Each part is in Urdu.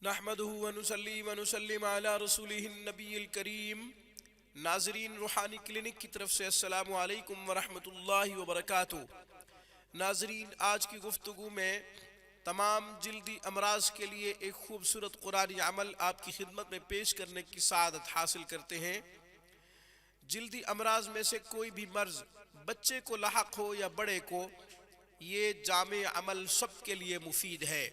نحمدہ ونصلی ونسلم علی رسولہ النبی الکریم۔ ناظرین، روحانی کلینک کی طرف سے السلام علیکم ورحمۃ اللہ وبرکاتہ۔ ناظرین، آج کی گفتگو میں تمام جلدی امراض کے لیے ایک خوبصورت قرآنی عمل آپ کی خدمت میں پیش کرنے کی سعادت حاصل کرتے ہیں۔ جلدی امراض میں سے کوئی بھی مرض بچے کو لاحق ہو یا بڑے کو، یہ جامع عمل سب کے لیے مفید ہے۔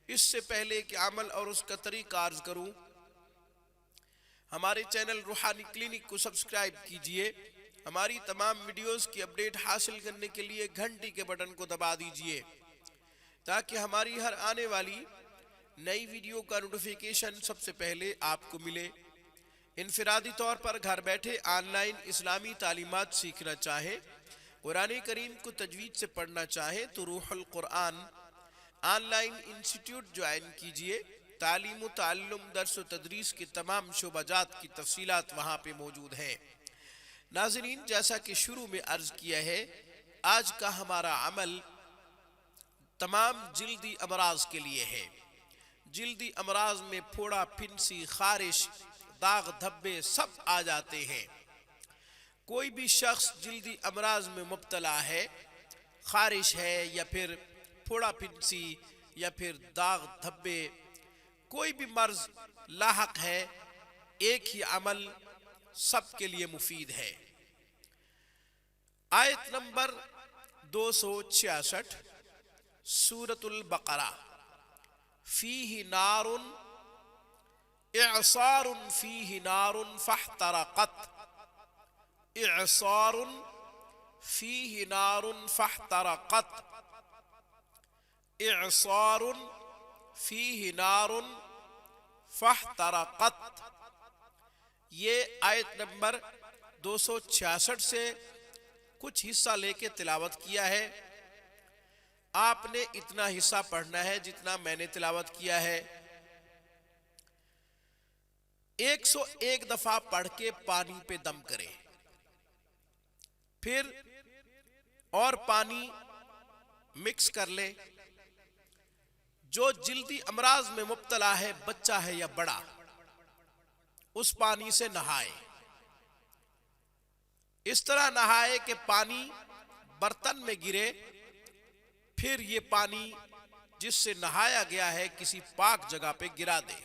اس سے پہلے کہ عمل اور اس کا طریقہ عرض کروں، ہمارے چینل روحانی کلینک کو سبسکرائب کیجئے۔ ہماری تمام ویڈیوز کی اپڈیٹ حاصل کرنے کے لیے گھنٹی کے بٹن کو دبا دیجئے تاکہ ہماری ہر آنے والی نئی ویڈیو کا نوٹیفیکیشن سب سے پہلے آپ کو ملے۔ انفرادی طور پر گھر بیٹھے آن لائن اسلامی تعلیمات سیکھنا چاہیں، قرآن کریم کو تجوید سے پڑھنا چاہیں تو روح القرآن آن لائن انسٹیٹیوٹ جوائن کیجئے۔ تعلیم و تعلم، درس و تدریس کے تمام شعبہ جات کی تفصیلات وہاں پہ موجود ہیں۔ ناظرین، جیسا کہ شروع میں عرض کیا ہے، آج کا ہمارا عمل تمام جلدی امراض کے لیے ہے۔ جلدی امراض میں پھوڑا، پھنسی، خارش، داغ دھبے سب آ جاتے ہیں۔ کوئی بھی شخص جلدی امراض میں مبتلا ہے، خارش ہے یا پھر پھوڑا پھنسی یا پھر داغ دھبے، کوئی بھی مرض لاحق ہے، ایک ہی عمل سب کے لیے مفید ہے۔ آیت نمبر 266 سورۃ البقرہ۔ فیہ نار اعصار فیہ نار فاحترقت، اعصار فیہ نار فاحترقت، اعصار فیہ نار فاحترقت۔ یہ آیت نمبر 266 سے کچھ حصہ لے کے تلاوت کیا ہے۔ آپ نے اتنا حصہ پڑھنا ہے جتنا میں نے تلاوت کیا ہے۔ 101 دفعہ پڑھ کے پانی پہ دم کرے، پھر اور پانی مکس کر لے۔ جو جلدی امراض میں مبتلا ہے، بچہ ہے یا بڑا، اس پانی سے نہائے۔ اس طرح نہائے کہ پانی برتن میں گرے، پھر یہ پانی جس سے نہایا گیا ہے کسی پاک جگہ پہ گرا دے۔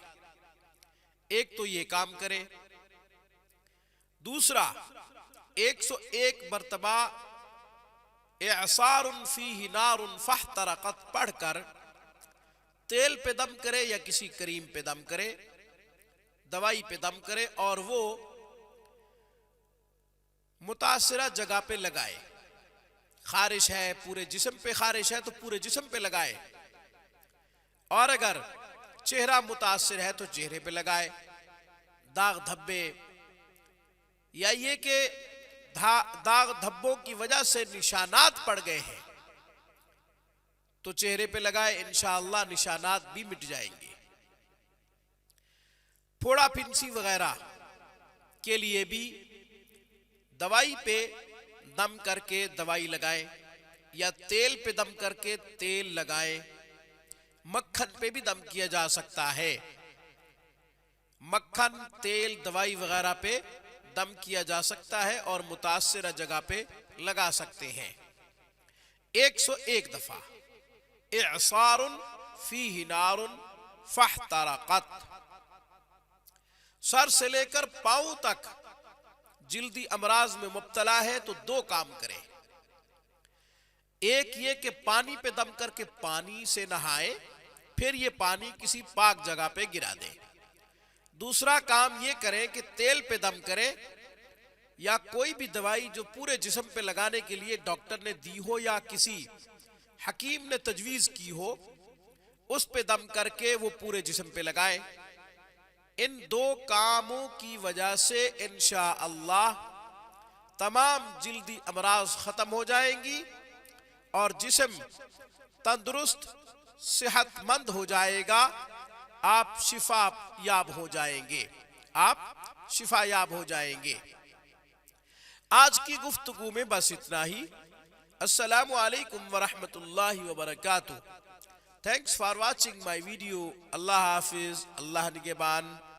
ایک تو یہ کام کرے۔ دوسرا، 101 مرتبہ اعصار فیہ نار فاحترقت پڑھ کر تیل پہ دم کرے یا کسی کریم پہ دم کرے، دوائی پہ دم کرے اور وہ متاثرہ جگہ پہ لگائے۔ خارش ہے، پورے جسم پہ خارش ہے تو پورے جسم پہ لگائے، اور اگر چہرہ متاثر ہے تو چہرے پہ لگائے۔ داغ دھبے یا یہ کہ داغ دھبوں کی وجہ سے نشانات پڑ گئے ہیں تو چہرے پہ لگائے، انشاءاللہ نشانات بھی مٹ جائیں گے۔ پھوڑا پھنسی وغیرہ کے لیے بھی دوائی پہ دم کر کے دوائی لگائے یا تیل پہ دم کر کے تیل لگائے۔ مکھن پہ بھی دم کیا جا سکتا ہے۔ مکھن، تیل، دوائی وغیرہ پہ دم کیا جا سکتا ہے اور متاثرہ جگہ پہ لگا سکتے ہیں۔ 101 دفعہ اعصار فیہ نار فاحترقت۔ سر سے لے کر پاؤں تک جلدی امراض میں مبتلا ہے تو دو کام کرے۔ ایک یہ کہ پانی پہ دم کر کے پانی سے نہائے، پھر یہ پانی کسی پاک جگہ پہ گرا دے۔ دوسرا کام یہ کرے کہ تیل پہ دم کرے یا کوئی بھی دوائی جو پورے جسم پہ لگانے کے لیے ڈاکٹر نے دی ہو یا کسی حکیم نے تجویز کی ہو، اس پہ دم کر کے وہ پورے جسم پہ لگائے۔ ان دو کاموں کی وجہ سے انشاءاللہ تمام جلدی امراض ختم ہو جائیں گی اور جسم تندرست صحت مند ہو جائے گا۔ آپ شفا یاب ہو جائیں گے، آپ شفا یاب ہو جائیں گے۔ آج کی گفتگو میں بس اتنا ہی۔ السلام علیکم ورحمۃ اللہ وبرکاتہ۔ Thanks for watching my video. Allah Hafiz, Allah Nigeban.